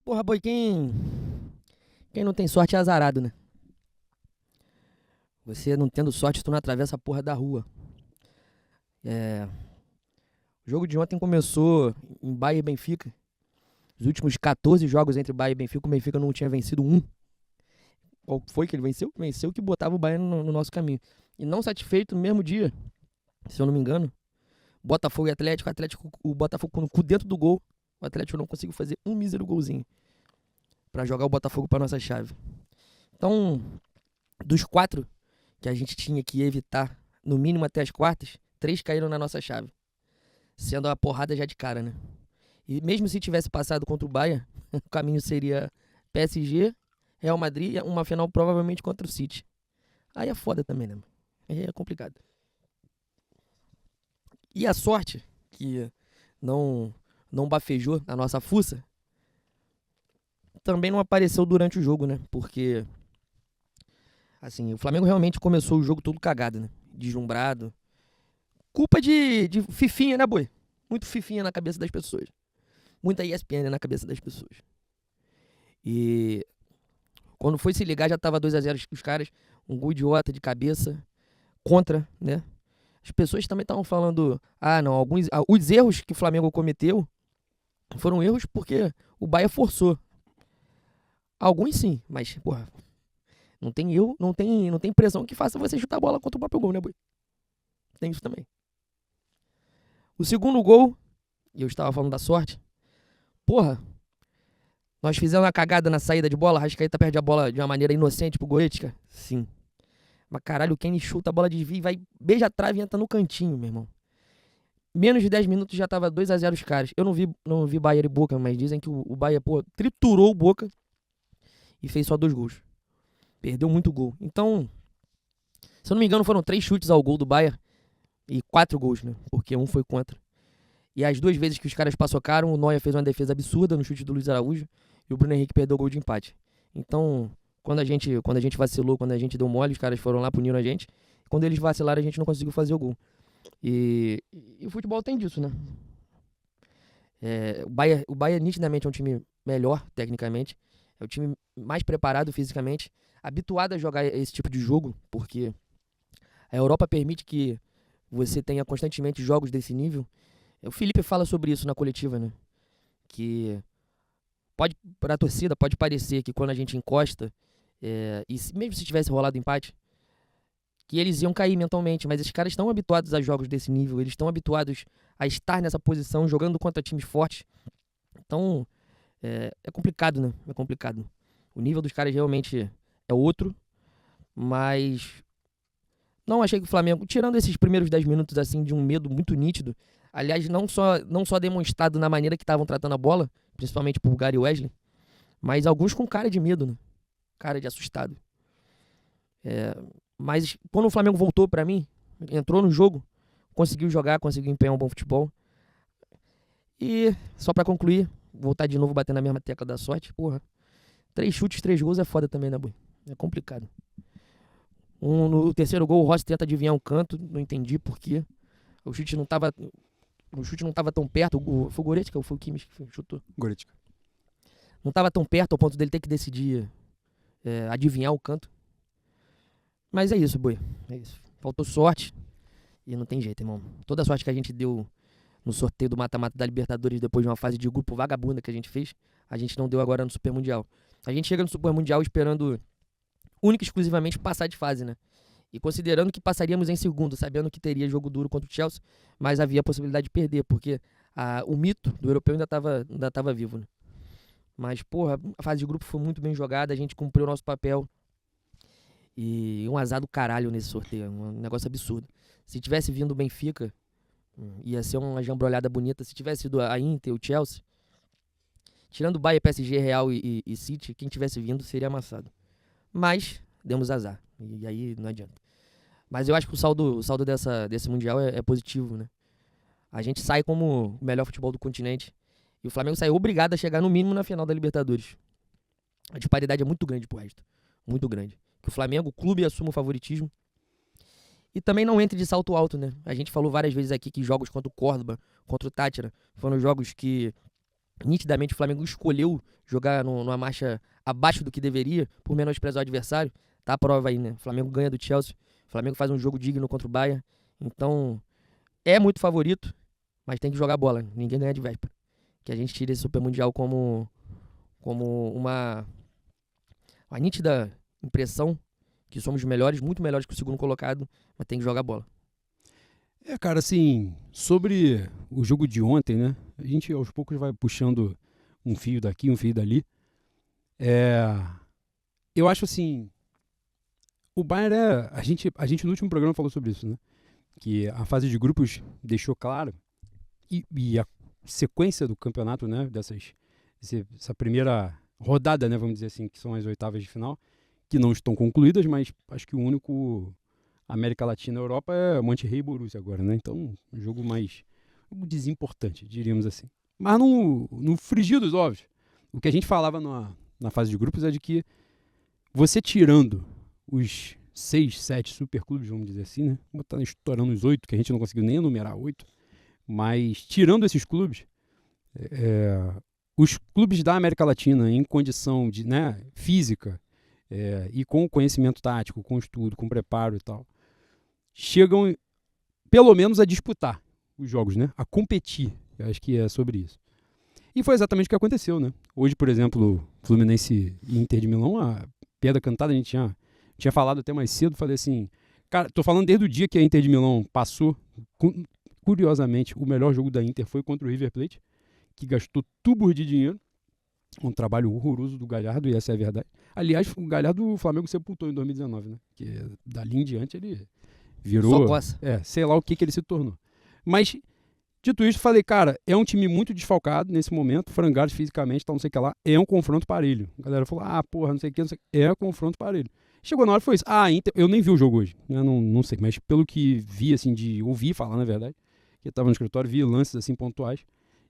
Porra, boi, quem não tem sorte é azarado, né? Você não tendo sorte, tu não atravessa a porra da rua. É, o jogo de ontem começou em Bahia e Benfica. Os últimos 14 jogos entre Bahia e Benfica, o Benfica não tinha vencido um. Qual foi que ele venceu? Venceu que botava o Bahia no nosso caminho. E não satisfeito, no mesmo dia, se eu não me engano, Botafogo e Atlético, o Botafogo com o cu dentro do gol, o Atlético não conseguiu fazer um mísero golzinho pra jogar o Botafogo pra nossa chave. Então, dos 4 que a gente tinha que evitar, no mínimo até as quartas, 3 caíram na nossa chave. Sendo uma porrada já de cara, né? E mesmo se tivesse passado contra o Bayern, o caminho seria PSG, Real Madrid e uma final provavelmente contra o City. Aí é foda também, né? Aí é complicado. E a sorte, que não bafejou na nossa fuça, também não apareceu durante o jogo, né? Porque, assim, o Flamengo realmente começou o jogo todo cagado, né? Deslumbrado. Culpa de fifinha, né, boi? Muito fifinha na cabeça das pessoas. Muita ESPN na cabeça das pessoas. E quando foi se ligar já tava 2-0 os caras. Um gol idiota de cabeça. Contra, né? As pessoas também estavam falando... não, os erros que o Flamengo cometeu foram erros porque o Bahia forçou. Alguns sim, mas, porra... Não tem erro, não tem pressão que faça você chutar a bola contra o próprio gol, né, boi? Tem isso também. O segundo gol, e eu estava falando da sorte, porra, nós fizemos uma cagada na saída de bola, Arrascaeta perde a bola de uma maneira inocente pro Goretzka? Sim. Mas caralho, o Kenny chuta, a bola desvia e vai, beija a trave e entra no cantinho, meu irmão. Menos de 10 minutos já tava 2-0 os caras. Eu não vi Bahia e Boca, mas dizem que o Bahia, pô, triturou o Boca e fez só 2 gols. Perdeu muito gol. Então, se eu não me engano, foram 3 chutes ao gol do Bahia e 4 gols, né? Porque um foi contra. E as 2 vezes que os caras paçocaram, o Neuer fez uma defesa absurda no chute do Luiz Araújo e o Bruno Henrique perdeu o gol de empate. Então, quando a gente vacilou, quando a gente deu mole, os caras foram lá, puniram a gente. Quando eles vacilaram, a gente não conseguiu fazer o gol. E o futebol tem disso, né? O Bahia nitidamente é um time melhor, tecnicamente. É o time mais preparado fisicamente, habituado a jogar esse tipo de jogo, porque a Europa permite que você tenha constantemente jogos desse nível. O Felipe fala sobre isso na coletiva, né? Que para a torcida pode parecer que quando a gente encosta, mesmo se tivesse rolado empate, que eles iam cair mentalmente, mas esses caras estão habituados a jogos desse nível, eles estão habituados a estar nessa posição, jogando contra times fortes. Então, é complicado, né? É complicado. O nível dos caras realmente é outro, mas não achei que o Flamengo, tirando esses primeiros 10 minutos assim de um medo muito nítido, aliás, não só demonstrado na maneira que estavam tratando a bola, principalmente por Gary e Wesley, mas alguns com cara de medo, né? Cara de assustado. Mas quando o Flamengo voltou pra mim, entrou no jogo, conseguiu jogar, conseguiu empenhar um bom futebol. E só pra concluir, voltar de novo batendo na mesma tecla da sorte, porra. 3 chutes, 3 gols é foda também, né, boi? É complicado. No terceiro gol, o Rossi tenta adivinhar um canto, não entendi por quê. O chute não tava tão perto. Foi o Goretzka ou foi o Kimmich que chutou? Goretzka. Não tava tão perto ao ponto dele ter que decidir adivinhar o canto. Mas é isso, boi. É isso. Faltou sorte. E não tem jeito, irmão. Toda a sorte que a gente deu no sorteio do mata-mata da Libertadores depois de uma fase de grupo vagabunda que a gente fez, a gente não deu agora no Super Mundial. A gente chega no Super Mundial esperando única e exclusivamente passar de fase, né? E considerando que passaríamos em segundo, sabendo que teria jogo duro contra o Chelsea, mas havia a possibilidade de perder, porque o mito do europeu ainda tava vivo, né? Mas, porra, a fase de grupo foi muito bem jogada, a gente cumpriu o nosso papel. E um azar do caralho nesse sorteio, um negócio absurdo. Se tivesse vindo o Benfica, ia ser uma jambrolhada bonita. Se tivesse sido a Inter, o Chelsea, tirando o Bayern, PSG, Real e City, quem tivesse vindo seria amassado. Mas demos azar, e aí não adianta. Mas eu acho que o saldo desse Mundial é positivo, né? A gente sai como o melhor futebol do continente. E o Flamengo saiu obrigado a chegar no mínimo na final da Libertadores. A disparidade é muito grande pro resto. Muito grande. Que o Flamengo, o clube, assuma o favoritismo. E também não entre de salto alto, né? A gente falou várias vezes aqui que jogos contra o Córdoba, contra o Tátira, foram jogos que Nitidamente o Flamengo escolheu jogar numa marcha abaixo do que deveria, por menosprezar o adversário. Tá a prova aí, né? O Flamengo ganha do Chelsea, o Flamengo faz um jogo digno contra o Bayern. Então, é muito favorito, mas tem que jogar bola. Ninguém ganha de véspera. Que a gente tire esse Super Mundial como uma nítida impressão que somos melhores, muito melhores que o segundo colocado, mas tem que jogar bola. Cara, assim, sobre o jogo de ontem, né? A gente aos poucos vai puxando um fio daqui, um fio dali. Eu acho assim, o Bayern a gente no último programa falou sobre isso, né? Que a fase de grupos deixou claro e a sequência do campeonato, né? Essa primeira rodada, né? Vamos dizer assim, que são as oitavas de final, que não estão concluídas, mas acho que o único América Latina e Europa é Monterrey e Borussia agora, né? Então, um jogo mais desimportante, diríamos assim. Mas no frigir dos ovos, o que a gente falava na fase de grupos é de que você tirando os 6, 7 superclubes, vamos dizer assim, né? Botar estourando os 8, que a gente não conseguiu nem enumerar 8, mas tirando esses clubes, os clubes da América Latina em condição de, né, física e com conhecimento tático, com estudo, com preparo e tal, chegam pelo menos a disputar os jogos, né? A competir. Eu acho que é sobre isso. E foi exatamente o que aconteceu, né? Hoje, por exemplo, Fluminense e Inter de Milão, a pedra cantada, a gente tinha falado até mais cedo, falei assim, cara, tô falando desde o dia que a Inter de Milão passou, curiosamente, o melhor jogo da Inter foi contra o River Plate, que gastou tubos de dinheiro, um trabalho horroroso do Galhardo, e essa é a verdade. Aliás, o Galhardo o Flamengo sepultou em 2019, né? Porque dali em diante ele virou, sei lá o que ele se tornou. Mas, dito isso, falei, cara, é um time muito desfalcado nesse momento, frangados fisicamente, tal, não sei o que lá, é um confronto parelho. A galera falou, porra, não sei o que, é um confronto parelho. Chegou na hora e foi isso. Inter, eu nem vi o jogo hoje, né? Não sei, mas pelo que vi, assim, de ouvir falar, na verdade, que eu tava no escritório, vi lances, assim, pontuais,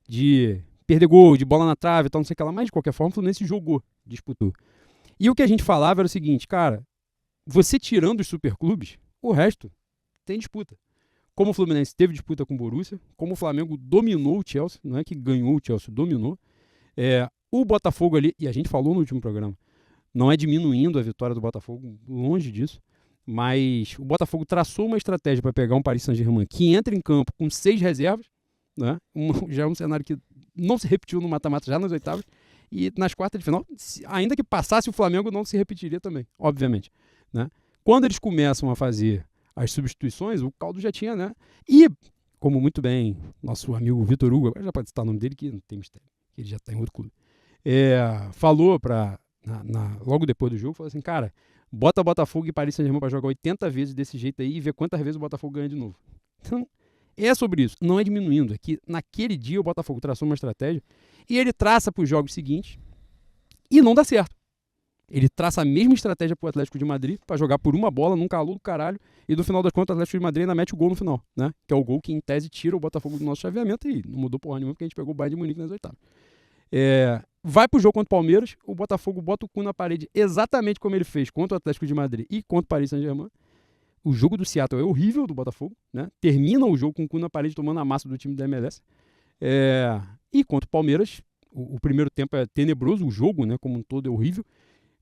de perder gol, de bola na trave, tal, não sei o que lá, mas de qualquer forma o Fluminense jogou, disputou. E o que a gente falava era o seguinte, cara, você tirando os superclubes, o resto tem disputa. Como o Fluminense teve disputa com o Borussia, como o Flamengo dominou o Chelsea, não é que ganhou o Chelsea, dominou. O Botafogo ali, e a gente falou no último programa, não é diminuindo a vitória do Botafogo, longe disso, mas o Botafogo traçou uma estratégia para pegar um Paris Saint-Germain que entra em campo com 6 reservas, né? Já é um cenário que não se repetiu no mata-mata já nas oitavas, e nas quartas de final, ainda que passasse o Flamengo, não se repetiria também, obviamente, né? Quando eles começam a fazer as substituições, o caldo já tinha, né? E, como muito bem nosso amigo Vitor Hugo, agora já pode citar o nome dele, que não tem mistério, ele já está em outro clube, falou logo depois do jogo, falou assim, cara, bota Botafogo e Paris Saint-Germain para jogar 80 vezes desse jeito aí e ver quantas vezes o Botafogo ganha de novo. Então, é sobre isso, não é diminuindo, é que naquele dia o Botafogo traçou uma estratégia e ele traça para os jogos seguintes e não dá certo. Ele traça a mesma estratégia pro Atlético de Madrid para jogar por uma bola num calor do caralho e no final das contas o Atlético de Madrid ainda mete o gol no final, né? Que é o gol que em tese tira o Botafogo do nosso chaveamento e não mudou porra nenhuma porque a gente pegou o Bayern de Munique nas oitavas. Vai pro jogo contra o Palmeiras, o Botafogo bota o cu na parede exatamente como ele fez contra o Atlético de Madrid e contra o Paris Saint-Germain. O jogo do Seattle é horrível do Botafogo, né? Termina o jogo com o cu na parede tomando a massa do time da MLS. E contra o Palmeiras, o primeiro tempo é tenebroso, o jogo, né, como um todo é horrível.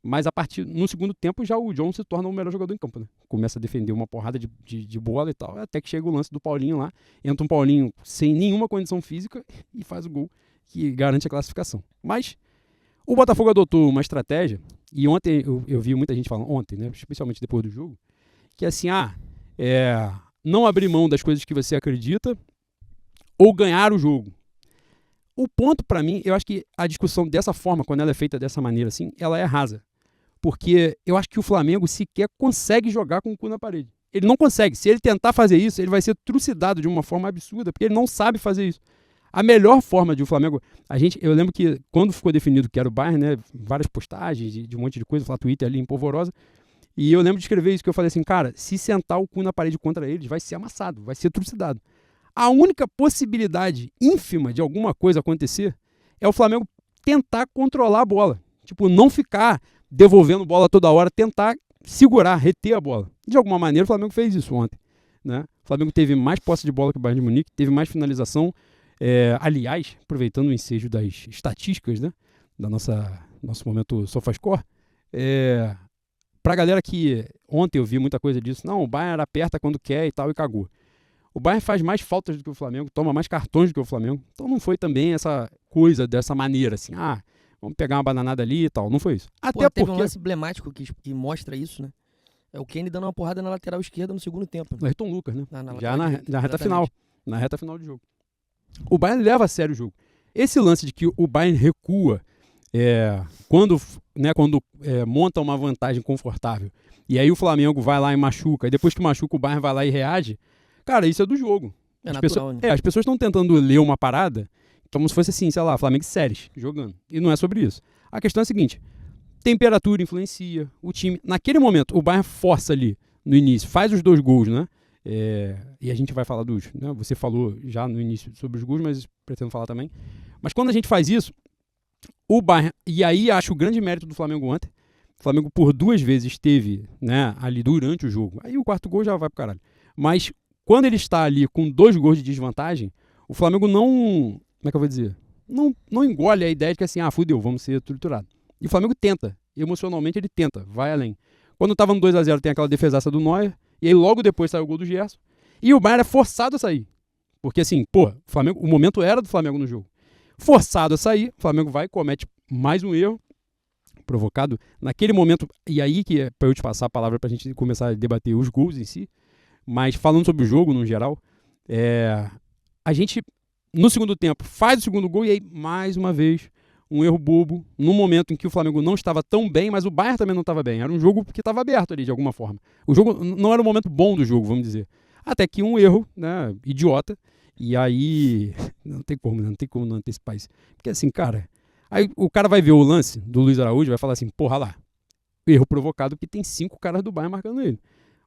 Mas no segundo tempo já o John se torna o melhor jogador em campo, né? Começa a defender uma porrada de bola e tal, até que chega o lance do Paulinho lá. Entra um Paulinho sem nenhuma condição física e faz o gol que garante a classificação. Mas o Botafogo adotou uma estratégia, e ontem eu vi muita gente falando, ontem, né, especialmente depois do jogo, que assim, não abrir mão das coisas que você acredita ou ganhar o jogo. O ponto para mim, eu acho que a discussão dessa forma, quando ela é feita dessa maneira assim, ela é rasa. Porque eu acho que o Flamengo sequer consegue jogar com o cu na parede. Ele não consegue. Se ele tentar fazer isso, ele vai ser trucidado de uma forma absurda, porque ele não sabe fazer isso. A melhor forma de o Flamengo... Eu lembro que quando ficou definido que era o Bayern, né, várias postagens de um monte de coisa, lá Twitter ali em polvorosa, e eu lembro de escrever isso, que eu falei assim, cara, se sentar o cu na parede contra eles, vai ser amassado, vai ser trucidado. A única possibilidade ínfima de alguma coisa acontecer é o Flamengo tentar controlar a bola. Tipo, não ficar devolvendo bola toda hora, tentar segurar, reter a bola. De alguma maneira o Flamengo fez isso ontem, né? O Flamengo teve mais posse de bola que o Bayern de Munique, teve mais finalização, Aliás, aproveitando o ensejo das estatísticas, né, da nosso momento SofaScore, pra galera que ontem eu vi muita coisa disso, não, o Bayern aperta quando quer e tal e cagou. O Bayern faz mais faltas do que o Flamengo, toma mais cartões do que o Flamengo, então não foi também essa coisa dessa maneira, assim, vamos pegar uma bananada ali e tal, não foi isso. Pô, teve um lance emblemático que mostra isso, né? É o Kenny dando uma porrada na lateral esquerda no segundo tempo. O Ayrton Lucas, né? Já na reta exatamente. final. Na reta final do jogo. O Bayern leva a sério o jogo. Esse lance de que o Bayern recua quando monta uma vantagem confortável e aí o Flamengo vai lá e machuca, e depois que machuca o Bayern vai lá e reage, cara, isso é do jogo. É natural, né? As pessoas estão tentando ler uma parada como se fosse assim, sei lá, Flamengo e Séries jogando. E não é sobre isso. A questão é a seguinte, temperatura influencia, o time... Naquele momento, o Bayern força ali no início, faz os 2 gols, né? E a gente vai falar dos... Né? Você falou já no início sobre os gols, mas pretendo falar também. Mas quando a gente faz isso, o Bayern... E aí acho o grande mérito do Flamengo ontem. O Flamengo por 2 vezes esteve, né, ali durante o jogo. Aí o 4º gol já vai pro caralho. Mas quando ele está ali com 2 gols de desvantagem, o Flamengo não... Como é que eu vou dizer? Não engole a ideia de que assim, fudeu, vamos ser triturados. E o Flamengo tenta, emocionalmente ele tenta, vai além. Quando estava no 2-0 tem aquela defesaça do Neuer, e aí logo depois saiu o gol do Gerson, e o Bayern é forçado a sair. Porque assim, o momento era do Flamengo no jogo. Forçado a sair, o Flamengo vai e comete mais um erro, provocado naquele momento, e aí que é para eu te passar a palavra pra gente começar a debater os gols em si, mas falando sobre o jogo no geral, a gente, no segundo tempo, faz o segundo gol e aí, mais uma vez, um erro bobo, num momento em que o Flamengo não estava tão bem, mas o Bayern também não estava bem. Era um jogo que estava aberto ali, de alguma forma. O jogo não era o momento bom do jogo, vamos dizer. Até que um erro, né, idiota, e aí não tem como não antecipar isso. Porque assim, cara, aí o cara vai ver o lance do Luiz Araújo e vai falar assim, porra lá, erro provocado porque tem 5 caras do Bayern marcando ele.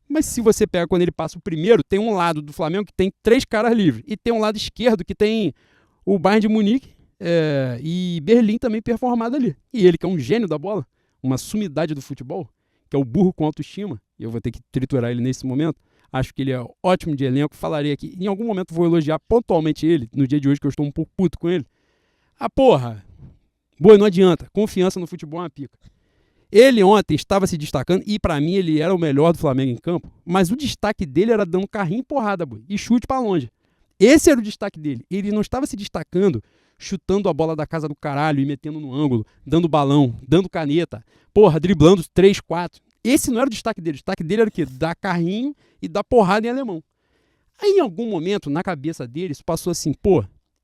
Mas se você pega quando ele passa o primeiro, tem um lado do Flamengo que tem 3 caras livres, e tem um lado esquerdo que tem o Bayern de Munique, e Berlim também performado ali. E ele que é um gênio da bola, uma sumidade do futebol, que é o burro com autoestima, e eu vou ter que triturar ele nesse momento, acho que ele é ótimo de elenco, falarei aqui, em algum momento vou elogiar pontualmente ele, no dia de hoje que eu estou um pouco puto com ele. Porra, não adianta, confiança no futebol é uma pica. Ele ontem estava se destacando, e pra mim ele era o melhor do Flamengo em campo, mas o destaque dele era dando carrinho e porrada, e chute pra longe. Esse era o destaque dele, ele não estava se destacando chutando a bola da casa do caralho e metendo no ângulo, dando balão, dando caneta, driblando 3, 4. Esse não era o destaque dele. O destaque dele era o quê? Dar carrinho e dar porrada em alemão. Aí, em algum momento, na cabeça dele, isso passou assim,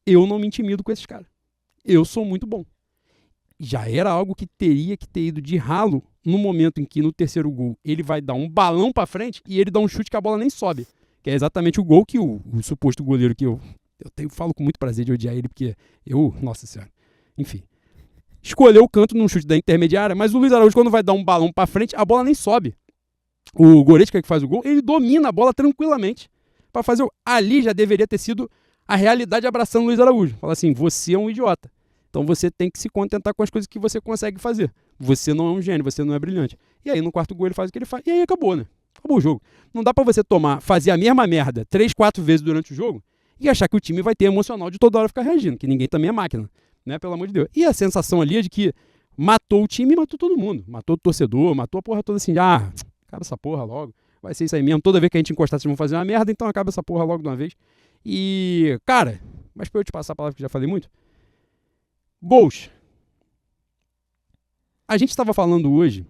eu não me intimido com esses caras. Eu sou muito bom. Já era algo que teria que ter ido de ralo no momento em que, no 3º gol, ele vai dar um balão pra frente e ele dá um chute que a bola nem sobe. Que é exatamente o gol que o suposto goleiro que eu falo com muito prazer de odiar ele, porque nossa senhora, enfim, escolheu o canto num chute da intermediária, mas o Luiz Araújo, quando vai dar um balão pra frente, a bola nem sobe. O Goretzka que faz o gol, ele domina a bola tranquilamente pra fazer ali já deveria ter sido a realidade abraçando o Luiz Araújo. Fala assim, você é um idiota, então você tem que se contentar com as coisas que você consegue fazer. Você não é um gênio, você não é brilhante. E aí no 4º gol ele faz o que ele faz, e aí acabou, né? Acabou o jogo. Não dá pra você fazer a mesma merda 3, 4 vezes durante o jogo e achar que o time vai ter emocional de toda hora ficar reagindo, que ninguém também é máquina, né, pelo amor de Deus. E a sensação ali é de que matou o time e matou todo mundo. Matou o torcedor, matou a porra toda assim, acaba essa porra logo, vai ser isso aí mesmo. Toda vez que a gente encostar, vocês vão fazer uma merda, então acaba essa porra logo de uma vez. E, cara, mas pra eu te passar a palavra que eu já falei muito, gols. A gente estava falando hoje,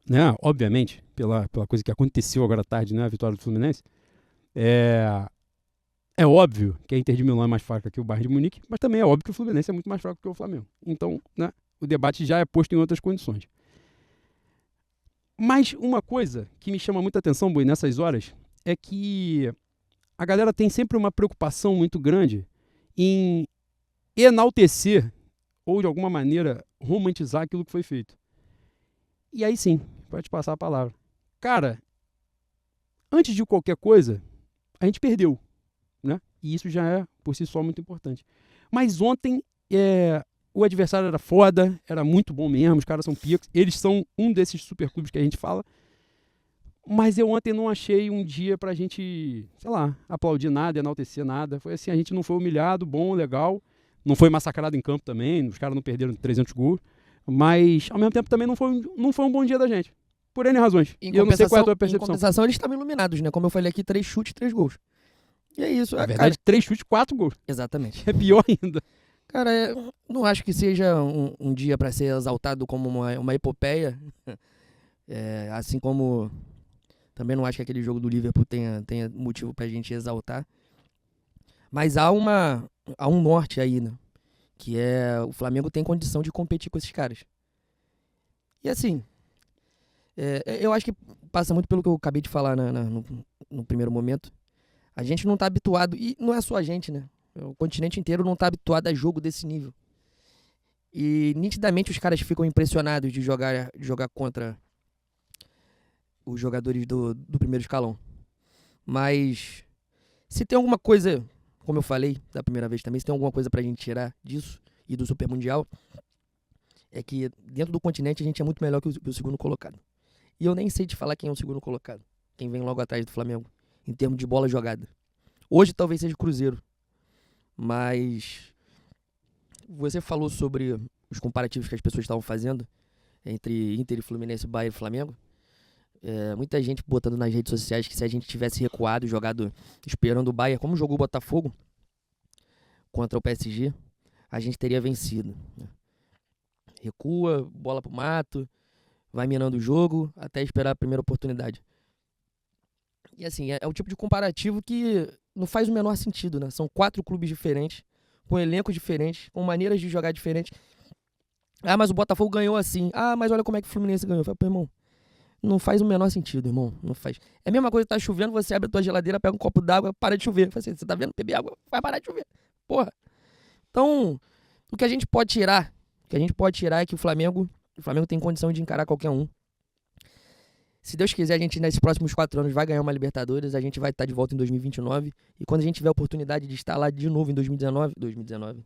né, obviamente, pela coisa que aconteceu agora à tarde, né, a vitória do Fluminense, é óbvio que a Inter de Milão é mais fraca que o Bayern de Munique, mas também é óbvio que o Fluminense é muito mais fraco que o Flamengo. Então, né, o debate já é posto em outras condições. Mas uma coisa que me chama muita atenção, Boi, nessas horas, é que a galera tem sempre uma preocupação muito grande em enaltecer ou, de alguma maneira, romantizar aquilo que foi feito. E aí sim, pode passar a palavra. Cara, antes de qualquer coisa, a gente perdeu, né? E isso já é, por si só, muito importante. Mas ontem, o adversário era foda, era muito bom mesmo, os caras são picos, eles são um desses superclubes que a gente fala. Mas eu ontem não achei um dia pra gente, sei lá, aplaudir nada, enaltecer nada. Foi assim, a gente não foi humilhado, bom, legal. Não foi massacrado em campo também, os caras não perderam 300 gols. Mas, ao mesmo tempo, também não foi um bom dia da gente. Por N razões. E eu não sei qual é a tua Em percepção. compensação, eles estavam iluminados, né? Como eu falei aqui, 3 chutes, 3 gols. E é isso. Na verdade, 3 chutes, 4 gols. Exatamente. É pior ainda. Cara, não acho que seja um dia para ser exaltado como uma epopeia. Assim como também não acho que aquele jogo do Liverpool tenha motivo pra gente exaltar. Mas há um norte aí, né? Que é o Flamengo tem condição de competir com esses caras. E assim, eu acho que passa muito pelo que eu acabei de falar no primeiro momento. A gente não tá habituado, e não é só a gente, né? O continente inteiro não tá habituado a jogo desse nível. E nitidamente os caras ficam impressionados de jogar contra os jogadores do primeiro escalão. Mas se tem alguma coisa, como eu falei da primeira vez também, se tem alguma coisa pra gente tirar disso e do Super Mundial, é que dentro do continente a gente é muito melhor que o segundo colocado. E eu nem sei te falar quem é o segundo colocado, quem vem logo atrás do Flamengo, em termos de bola jogada. Hoje talvez seja o Cruzeiro, mas você falou sobre os comparativos que as pessoas estavam fazendo entre Inter e Fluminense, Bahia e Flamengo. Muita gente botando nas redes sociais que se a gente tivesse recuado e jogado esperando o Bayern, como jogou o Botafogo contra o PSG, a gente teria vencido. Recua, bola pro mato, vai minando o jogo até esperar a primeira oportunidade. E assim, é o tipo de comparativo que não faz o menor sentido, né? São 4 clubes diferentes, com elencos diferentes, com maneiras de jogar diferentes. Ah, mas o Botafogo ganhou assim. Ah, mas olha como é que o Fluminense ganhou. Eu falei, pô, irmão, não faz o menor sentido, irmão. Não faz. É a mesma coisa que tá chovendo, você abre a tua geladeira, pega um copo d'água, para de chover. Assim, você tá vendo? Beber água, vai parar de chover. Porra. Então, o que a gente pode tirar é que o Flamengo tem condição de encarar qualquer um. Se Deus quiser, a gente nesses próximos 4 anos vai ganhar uma Libertadores, a gente vai estar de volta em 2029. E quando a gente tiver a oportunidade de estar lá de novo em 2019,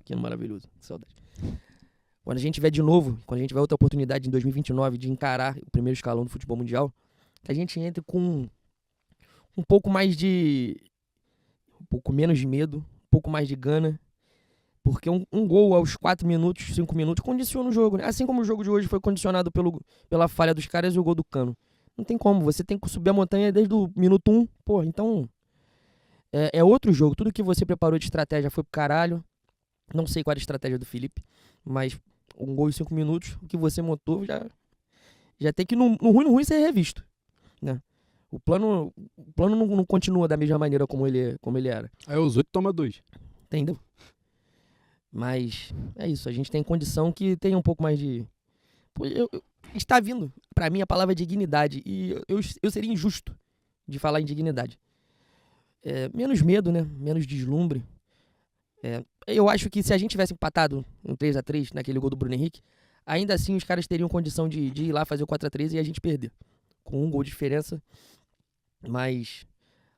que maravilhoso, que saudade. Quando a gente tiver outra oportunidade em 2029 de encarar o primeiro escalão do futebol mundial, que a gente entre com um pouco menos de medo, um pouco mais de gana, porque um gol aos 4 minutos, 5 minutos, condiciona o jogo, né? Assim como o jogo de hoje foi condicionado pela falha dos caras e o gol do Cano. Não tem como, você tem que subir a montanha desde o minuto 1, pô, então é outro jogo. Tudo que você preparou de estratégia foi pro caralho. Não sei qual era a estratégia do Felipe, mas um gol em 5 minutos, o que você montou já tem que, no ruim, ser revisto, né? O plano não continua da mesma maneira como ele era. Aí os 8 toma 2. Entendeu? Mas é isso, a gente tem condição que tenha um pouco mais de... Está vindo, pra mim, a palavra dignidade, e eu seria injusto de falar em dignidade. Menos medo, né? Menos deslumbre. Eu acho que se a gente tivesse empatado um 3-3 naquele gol do Bruno Henrique, ainda assim os caras teriam condição de ir lá fazer o 4-3 e a gente perder. Com 1 gol de diferença. Mas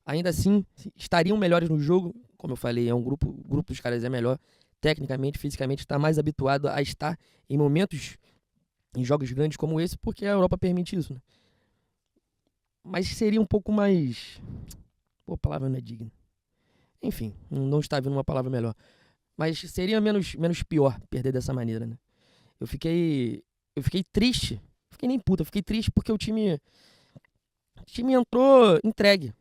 ainda assim estariam melhores no jogo. Como eu falei, o grupo dos caras é melhor. Tecnicamente, fisicamente, está mais habituado a estar em momentos, em jogos grandes como esse, porque a Europa permite isso, né? Mas seria um pouco mais... Pô, a palavra não é digna. Enfim, não está vindo uma palavra melhor. Mas seria menos pior perder dessa maneira, né? Eu fiquei triste. Fiquei nem puta, fiquei triste porque o time entrou entregue.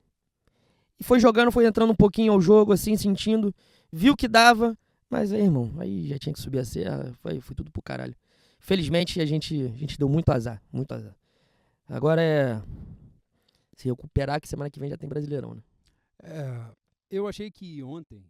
E foi jogando, foi entrando um pouquinho ao jogo, assim, sentindo. Viu que dava. Mas aí, irmão, aí já tinha que subir a serra. Foi tudo pro caralho. Felizmente a gente deu muito azar. Muito azar. Agora é se recuperar, que semana que vem já tem Brasileirão, né? Eu achei que ontem